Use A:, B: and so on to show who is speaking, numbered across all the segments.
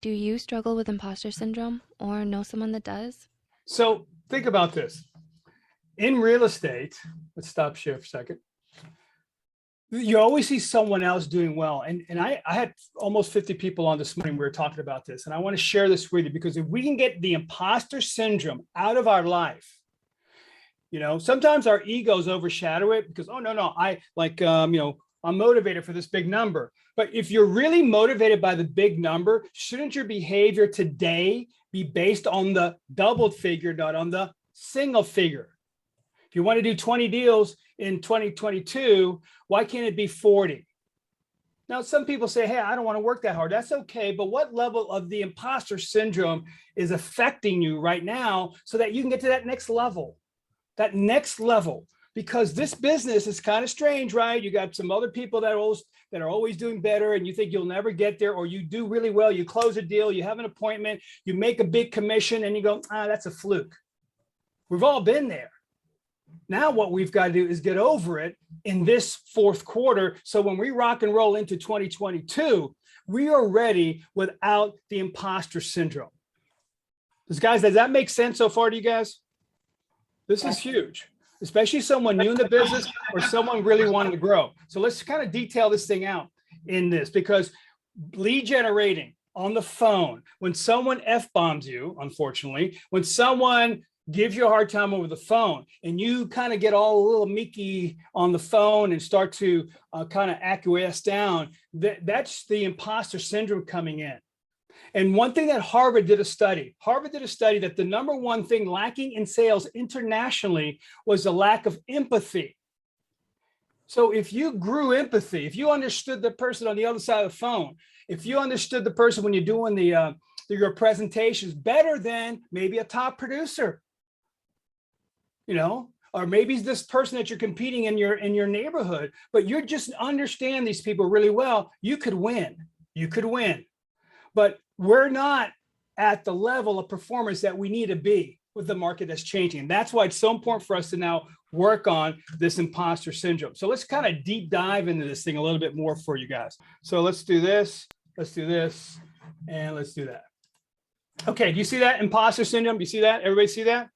A: Do you struggle with imposter syndrome or know someone that does?
B: So think about this. In real estate, let's stop share for a second. You always see someone else doing well. And I had almost 50 people on this morning. We were talking about this. And I want to share this with you because if we can get the imposter syndrome out of our life, sometimes our egos overshadow it because, oh, no, I'm motivated for this big number. But if you're really motivated by the big number, shouldn't your behavior today be based on the doubled figure, not on the single figure? If you want to do 20 deals in 2022, why can't it be 40? Now, some people say, hey, I don't want to work that hard. That's okay. But what level of the imposter syndrome is affecting you right now so that you can get to that next level? Because this business is kind of strange, right? You got some other people that are always doing better and you think you'll never get there, or you do really well. You close a deal, you have an appointment, you make a big commission and you go, that's a fluke. We've all been there. Now what we've got to do is get over it in this fourth quarter. So when we rock and roll into 2022, we are ready without the imposter syndrome. Guys, does that make sense so far to you guys? This is huge, especially someone new in the business or someone really wanting to grow. So let's kind of detail this thing out in this, because lead generating on the phone, when someone F-bombs you, unfortunately, when someone gives you a hard time over the phone and you kind of get all a little meeky on the phone and start to kind of acquiesce down, that's the imposter syndrome coming in. And one thing that Harvard did a study that the number one thing lacking in sales internationally was the lack of empathy. So if you grew empathy, if you understood the person on the other side of the phone, if you understood the person when you're doing your presentations better than maybe a top producer, or maybe it's this person that you're competing in your neighborhood, but you just understand these people really well, you could win. But we're not at the level of performance that we need to be with the market that's changing. And that's why it's so important for us to now work on this imposter syndrome. So let's kind of deep dive into this thing a little bit more for you guys. So let's do this, and let's do that. Okay, do you see that imposter syndrome? Do you see that? Everybody see that?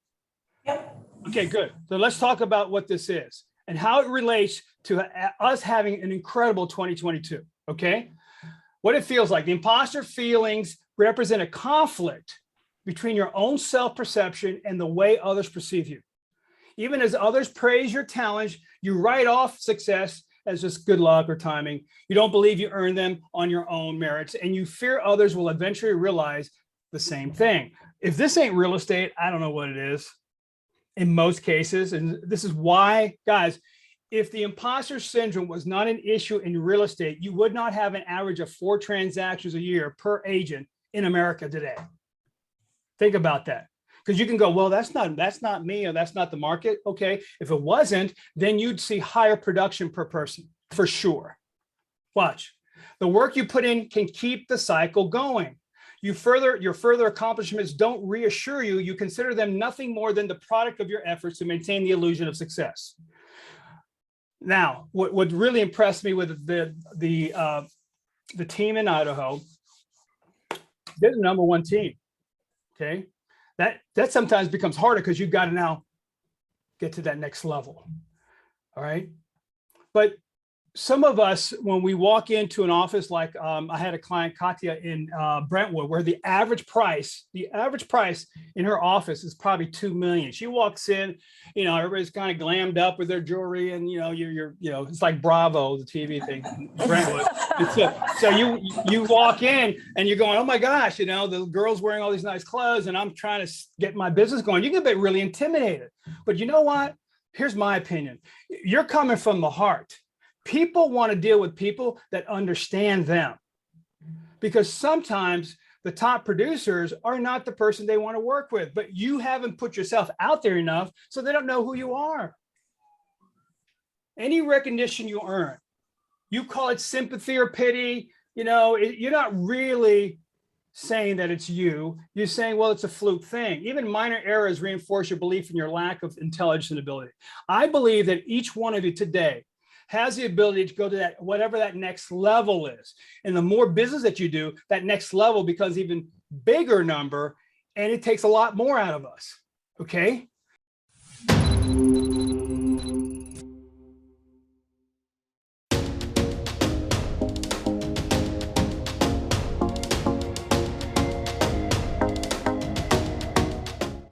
C: Yep.
B: Okay, good. So let's talk about what this is and how it relates to us having an incredible 2022, okay? What it feels like. The imposter feelings represent a conflict between your own self-perception and the way others perceive you. Even as others praise your talents, you write off success as just good luck or timing. You don't believe you earned them on your own merits, and you fear others will eventually realize the same thing. If this ain't real estate, I don't know what it is in most cases. And this is why, guys, if the imposter syndrome was not an issue in real estate, you would not have an average of 4 transactions a year per agent in America today. Think about that. Because you can go, well, that's not me, or that's not the market. Okay, if it wasn't, then you'd see higher production per person for sure. Watch. The work you put in can keep the cycle going. Your further accomplishments don't reassure you. You consider them nothing more than the product of your efforts to maintain the illusion of success. Now, what really impressed me with the team in Idaho, they're the number one team. Okay, that sometimes becomes harder because you've got to now get to that next level. All right, but some of us, when we walk into an office, like I had a client, Katya, in Brentwood, where the average price in her office is probably $2 million. She walks in, everybody's kind of glammed up with their jewelry, and it's like Bravo, the TV thing, Brentwood. So you walk in and you're going, oh my gosh, the girl's wearing all these nice clothes, and I'm trying to get my business going. You can get really intimidated, but you know what? Here's my opinion. You're coming from the heart. People want to deal with people that understand them, because sometimes the top producers are not the person they want to work with, but you haven't put yourself out there enough so they don't know who you are. Any recognition you earn, you call it sympathy or pity, you're not really saying that it's you. You're saying, well, it's a fluke thing. Even minor errors reinforce your belief in your lack of intelligence and ability. I believe that each one of you today has the ability to go to that, whatever that next level is. And the more business that you do, that next level becomes even bigger number, and it takes a lot more out of us. Okay.